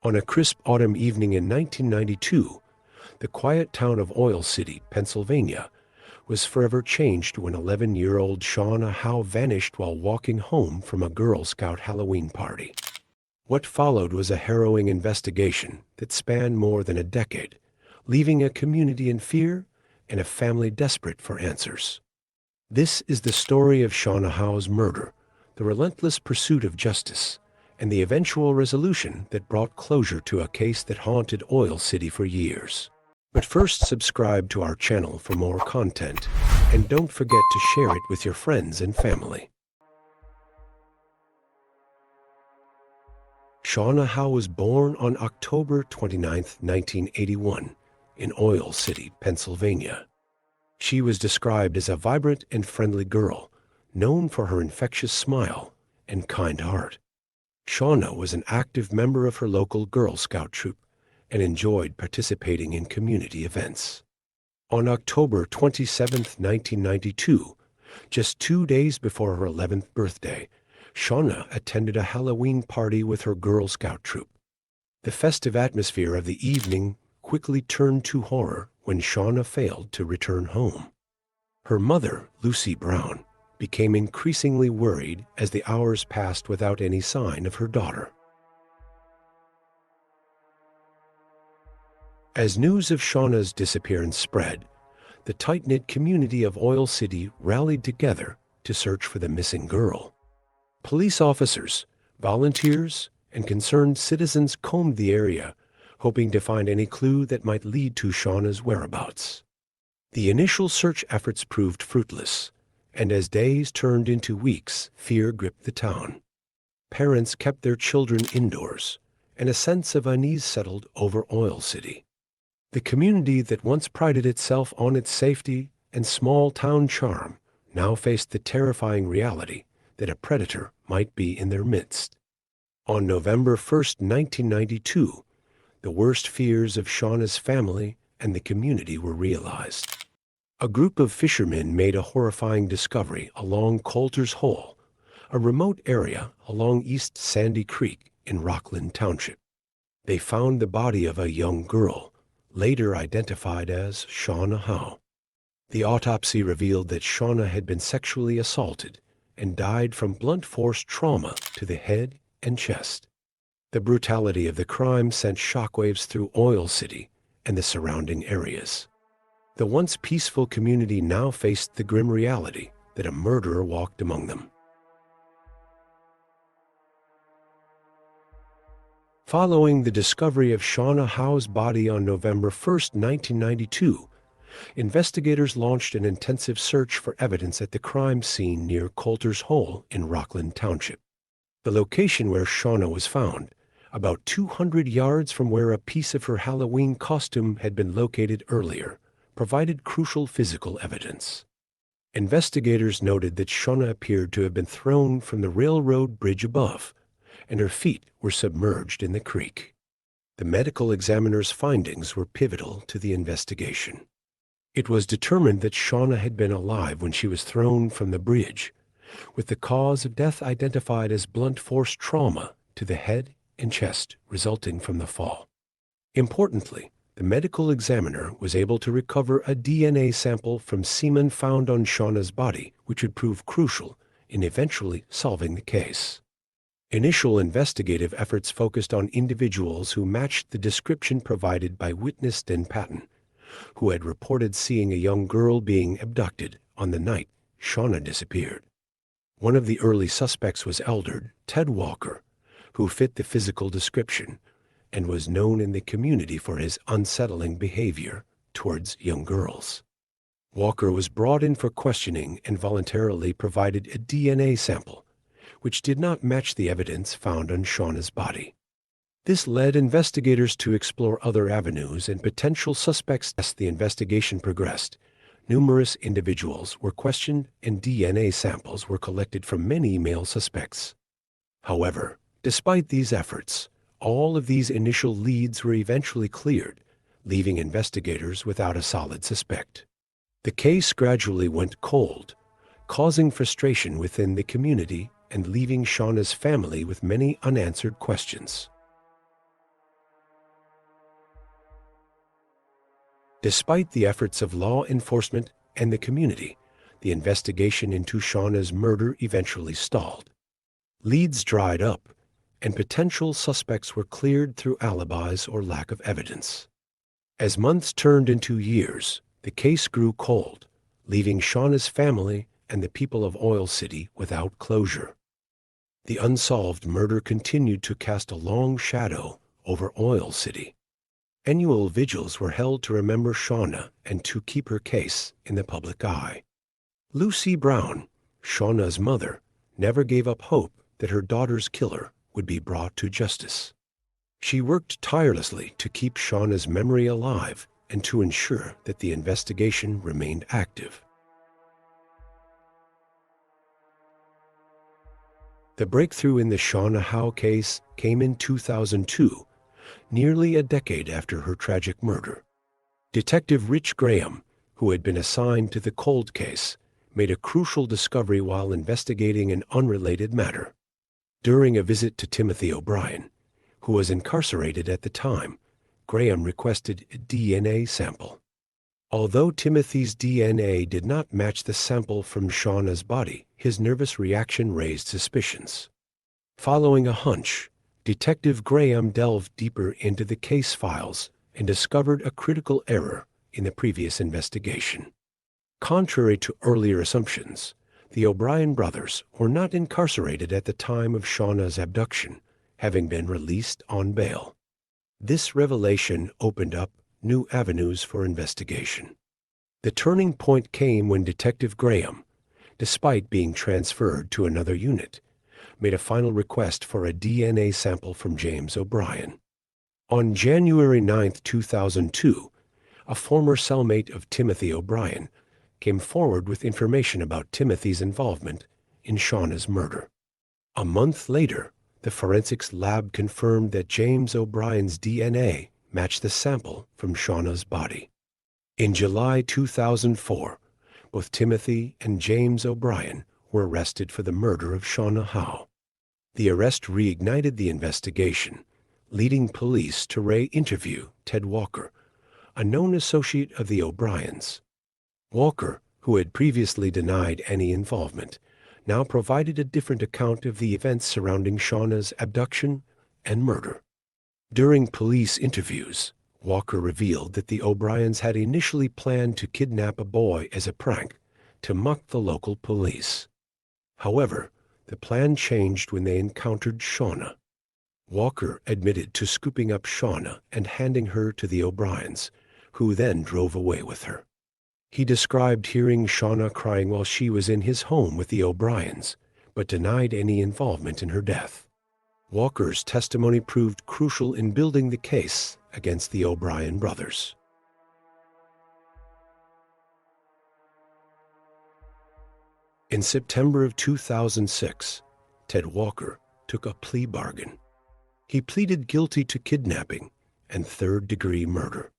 On a crisp autumn evening in 1992, the quiet town of Oil City, Pennsylvania, was forever changed when 11-year-old Shauna Howe vanished while walking home from a Girl Scout Halloween party. What followed was a harrowing investigation that spanned more than a decade, leaving a community in fear and a family desperate for answers. This is the story of Shauna Howe's murder, the relentless pursuit of justice, and the eventual resolution that brought closure to a case that haunted Oil City for years. But first, subscribe to our channel for more content, and don't forget to share it with your friends and family. Shauna Howe was born on October 29, 1981, in Oil City, Pennsylvania. She was described as a vibrant and friendly girl, known for her infectious smile and kind heart. Shauna was an active member of her local Girl Scout troop and enjoyed participating in community events. On October 27, 1992, just 2 days before her 11th birthday, Shauna attended a Halloween party with her Girl Scout troop. The festive atmosphere of the evening quickly turned to horror when Shauna failed to return home. Her mother, Lucy Brown, became increasingly worried as the hours passed without any sign of her daughter. As news of Shauna's disappearance spread, the tight-knit community of Oil City rallied together to search for the missing girl. Police officers, volunteers, and concerned citizens combed the area, hoping to find any clue that might lead to Shauna's whereabouts. The initial search efforts proved fruitless, and as days turned into weeks, fear gripped the town. Parents kept their children indoors, and a sense of unease settled over Oil City. The community that once prided itself on its safety and small-town charm now faced the terrifying reality that a predator might be in their midst. On November 1, 1992, the worst fears of Shauna's family and the community were realized. A group of fishermen made a horrifying discovery along Coulter's Hole, a remote area along East Sandy Creek in Rockland Township. They found the body of a young girl, later identified as Shauna Howe. The autopsy revealed that Shauna had been sexually assaulted and died from blunt force trauma to the head and chest. The brutality of the crime sent shockwaves through Oil City and the surrounding areas. The once peaceful community now faced the grim reality that a murderer walked among them. Following the discovery of Shauna Howe's body on November 1, 1992, investigators launched an intensive search for evidence at the crime scene near Coulter's Hole in Rockland Township. The location where Shauna was found, about 200 yards from where a piece of her Halloween costume had been located earlier, provided crucial physical evidence. Investigators noted that Shauna appeared to have been thrown from the railroad bridge above, and her feet were submerged in the creek. The medical examiner's findings were pivotal to the investigation. It was determined that Shauna had been alive when she was thrown from the bridge, with the cause of death identified as blunt force trauma to the head and chest resulting from the fall. Importantly, the medical examiner was able to recover a DNA sample from semen found on Shauna's body, which would prove crucial in eventually solving the case. Initial investigative efforts focused on individuals who matched the description provided by witness Den Patton, who had reported seeing a young girl being abducted on the night Shauna disappeared. One of the early suspects was elder Ted Walker, who fit the physical description and was known in the community for his unsettling behavior towards young girls. Walker was brought in for questioning and voluntarily provided a DNA sample, which did not match the evidence found on Shauna's body. This led investigators to explore other avenues and potential suspects. As the investigation progressed, numerous individuals were questioned and DNA samples were collected from many male suspects. However, despite these efforts, all of these initial leads were eventually cleared, leaving investigators without a solid suspect. The case gradually went cold, causing frustration within the community and leaving Shauna's family with many unanswered questions. Despite the efforts of law enforcement and the community, the investigation into Shauna's murder eventually stalled. Leads dried up, and potential suspects were cleared through alibis or lack of evidence. As months turned into years, the case grew cold, leaving Shauna's family and the people of Oil City without closure. The unsolved murder continued to cast a long shadow over Oil City. Annual vigils were held to remember Shauna and to keep her case in the public eye. Lucy Brown, Shauna's mother, never gave up hope that her daughter's killer would be brought to justice. She worked tirelessly to keep Shauna's memory alive and to ensure that the investigation remained active. The breakthrough in the Shauna Howe case came in 2002, nearly a decade after her tragic murder. Detective Rich Graham, who had been assigned to the cold case, made a crucial discovery while investigating an unrelated matter. During a visit to Timothy O'Brien, who was incarcerated at the time, Graham requested a DNA sample. Although Timothy's DNA did not match the sample from Shauna's body, his nervous reaction raised suspicions. Following a hunch, Detective Graham delved deeper into the case files and discovered a critical error in the previous investigation. Contrary to earlier assumptions, the O'Brien brothers were not incarcerated at the time of Shauna's abduction, having been released on bail. This revelation opened up new avenues for investigation. The turning point came when Detective Graham, despite being transferred to another unit, made a final request for a DNA sample from James O'Brien. On January 9, 2002, a former cellmate of Timothy O'Brien came forward with information about Timothy's involvement in Shauna's murder. A month later, the forensics lab confirmed that James O'Brien's DNA matched the sample from Shauna's body. In July 2004, both Timothy and James O'Brien were arrested for the murder of Shauna Howe. The arrest reignited the investigation, leading police to re-interview Ted Walker, a known associate of the O'Briens. Walker, who had previously denied any involvement, now provided a different account of the events surrounding Shauna's abduction and murder. During police interviews, Walker revealed that the O'Briens had initially planned to kidnap a boy as a prank to mock the local police. However, the plan changed when they encountered Shauna. Walker admitted to scooping up Shauna and handing her to the O'Briens, who then drove away with her. He described hearing Shauna crying while she was in his home with the O'Briens, but denied any involvement in her death. Walker's testimony proved crucial in building the case against the O'Brien brothers. In September of 2006, Ted Walker took a plea bargain. He pleaded guilty to kidnapping and third-degree murder.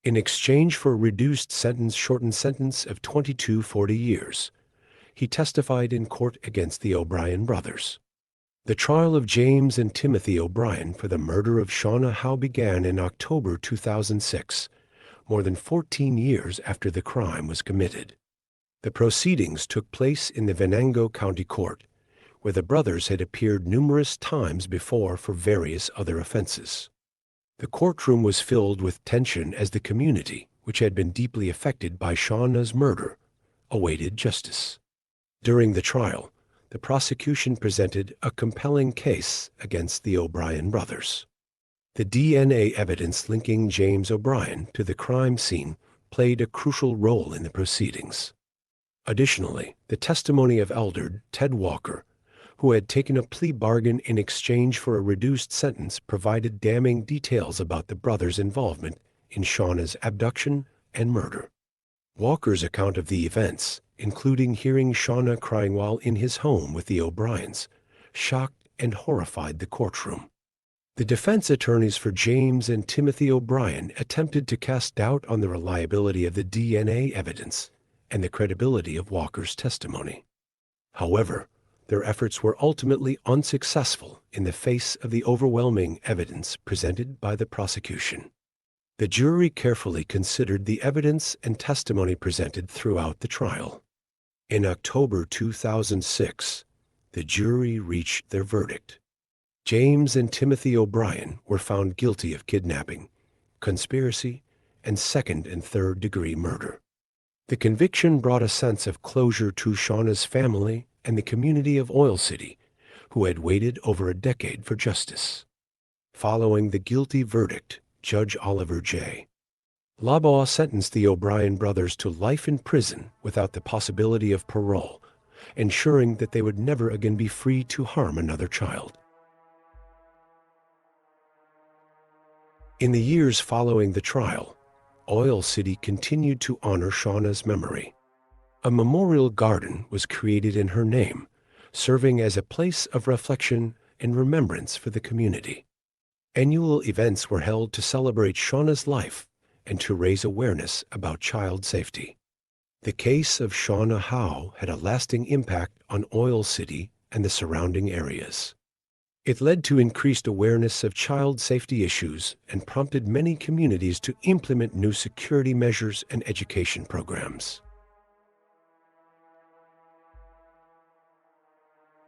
In exchange for a shortened sentence of 40 years, he testified in court against the O'Brien brothers. The trial of James and Timothy O'Brien for the murder of Shauna Howe began in October 2006, more than 14 years after the crime was committed. The proceedings took place in the Venango County Court, where the brothers had appeared numerous times before for various other offenses. The courtroom was filled with tension as the community, which had been deeply affected by Shauna's murder, awaited justice. During the trial, the prosecution presented a compelling case against the O'Brien brothers. The DNA evidence linking James O'Brien to the crime scene played a crucial role in the proceedings. Additionally, the testimony of elder Ted Walker, who had taken a plea bargain in exchange for a reduced sentence, provided damning details about the brothers' involvement in Shauna's abduction and murder. Walker's account of the events, including hearing Shauna crying while in his home with the O'Briens, shocked and horrified the courtroom. The defense attorneys for James and Timothy O'Brien attempted to cast doubt on the reliability of the DNA evidence and the credibility of Walker's testimony. However, their efforts were ultimately unsuccessful in the face of the overwhelming evidence presented by the prosecution. The jury carefully considered the evidence and testimony presented throughout the trial. In October 2006, the jury reached their verdict. James and Timothy O'Brien were found guilty of kidnapping, conspiracy, and second and third degree murder. The conviction brought a sense of closure to Shauna's family and the community of Oil City, who had waited over a decade for justice. Following the guilty verdict, Judge Oliver J. Labaugh sentenced the O'Brien brothers to life in prison without the possibility of parole, ensuring that they would never again be free to harm another child. In the years following the trial, Oil City continued to honor Shauna's memory. A memorial garden was created in her name, serving as a place of reflection and remembrance for the community. Annual events were held to celebrate Shauna's life and to raise awareness about child safety. The case of Shauna Howe had a lasting impact on Oil City and the surrounding areas. It led to increased awareness of child safety issues and prompted many communities to implement new security measures and education programs.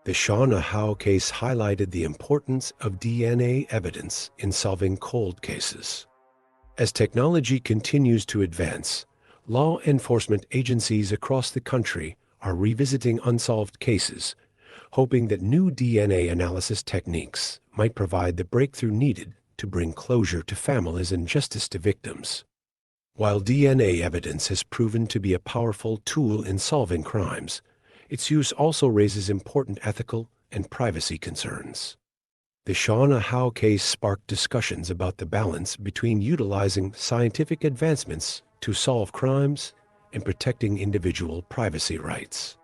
The Shauna Howe case highlighted the importance of DNA evidence in solving cold cases. As technology continues to advance, law enforcement agencies across the country are revisiting unsolved cases, hoping that new DNA analysis techniques might provide the breakthrough needed to bring closure to families and justice to victims. While DNA evidence has proven to be a powerful tool in solving crimes, its use also raises important ethical and privacy concerns. The Shauna Howe case sparked discussions about the balance between utilizing scientific advancements to solve crimes and protecting individual privacy rights.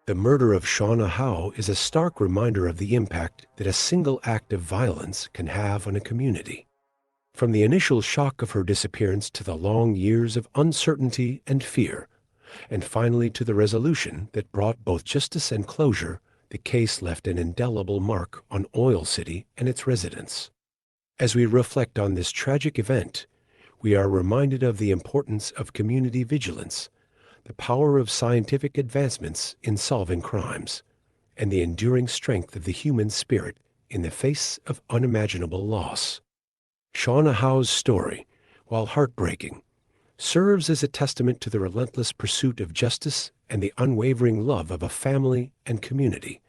The murder of Shauna Howe is a stark reminder of the impact that a single act of violence can have on a community. From the initial shock of her disappearance to the long years of uncertainty and fear, and finally to the resolution that brought both justice and closure, the case left an indelible mark on Oil City and its residents. As we reflect on this tragic event, we are reminded of the importance of community vigilance, the power of scientific advancements in solving crimes, and the enduring strength of the human spirit in the face of unimaginable loss. Shauna Howe's story, while heartbreaking, serves as a testament to the relentless pursuit of justice and the unwavering love of a family and community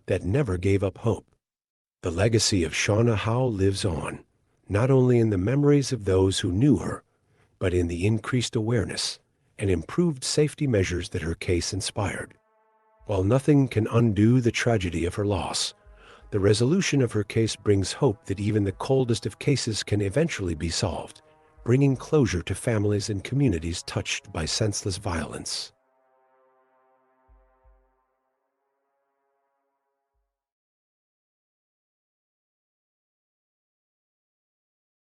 that never gave up hope. The legacy of Shauna Howe lives on, not only in the memories of those who knew her, but in the increased awareness and improved safety measures that her case inspired. While nothing can undo the tragedy of her loss, the resolution of her case brings hope that even the coldest of cases can eventually be solved, bringing closure to families and communities touched by senseless violence.